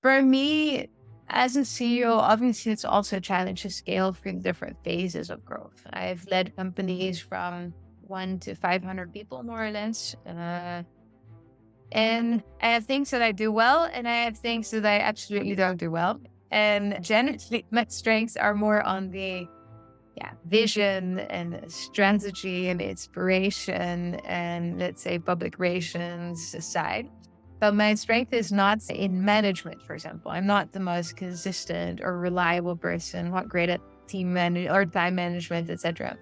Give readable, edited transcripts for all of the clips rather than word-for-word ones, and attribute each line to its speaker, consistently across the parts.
Speaker 1: For me, as a CEO, obviously it's also a challenge to scale through different phases of growth. I've led companies from 1 to 500 people, more or less. And I have things that I do well, and I have things that I absolutely don't do well. And generally, my strengths are more on the vision and strategy and inspiration and, let's say, public relations side. But my strength is not in management, for example. I'm not the most consistent or reliable person, not great at or time management, etc.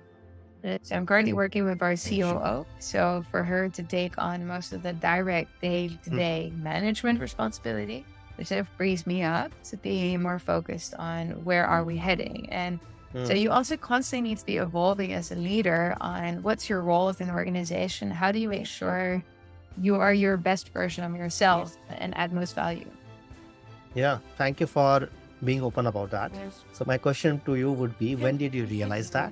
Speaker 1: So I'm currently working with our
Speaker 2: Sure.
Speaker 1: COO. So for her to take on most of the direct
Speaker 2: Mm,
Speaker 1: day-to-day management responsibility, which sort of frees me up to be more focused on where are we heading. And so
Speaker 2: mm.
Speaker 1: you also constantly need to be evolving as a leader on what's your role within an organization. How do you make sure you are your best version of yourself and add most value?
Speaker 2: Yeah, thank you for being open about that. So my question to you would be, when did you realize that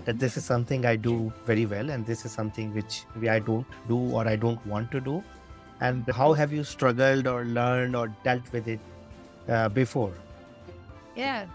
Speaker 2: this is something I do very well and this is something which I don't do or I don't want to do? And how have you struggled or learned or dealt with it before?
Speaker 1: Yeah.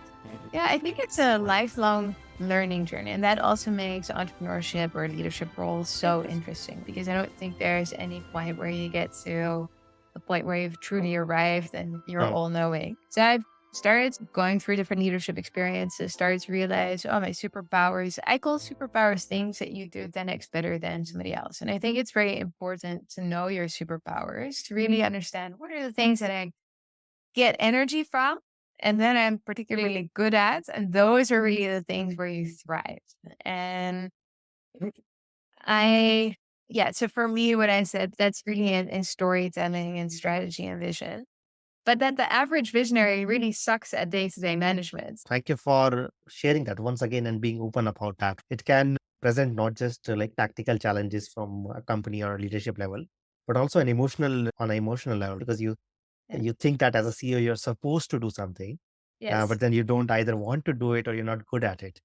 Speaker 1: Yeah, I think it's a lifelong learning journey. And that also makes entrepreneurship or leadership roles so interesting because I don't think there's any point where you get to the point where you've truly arrived and you're
Speaker 2: Hmm.
Speaker 1: all knowing. So I've started going through different leadership experiences, started to realize, oh, my superpowers. I call superpowers things that you do 10x better than somebody else. And I think it's very important to know your superpowers to really understand what are the things that I get energy from, and then I'm particularly good at, and those are really the things where you thrive. And I yeah, so for me, what I said, that's really in storytelling and strategy and vision. But that the average visionary really sucks at day-to-day management.
Speaker 2: Thank you for sharing that once again and being open about that. It can present not just like tactical challenges from a company or a leadership level, but also an emotional level because
Speaker 1: Yeah.
Speaker 2: you think that as a CEO you're supposed to do something,
Speaker 1: Yes.
Speaker 2: but then you don't either want to do it or you're not good at it.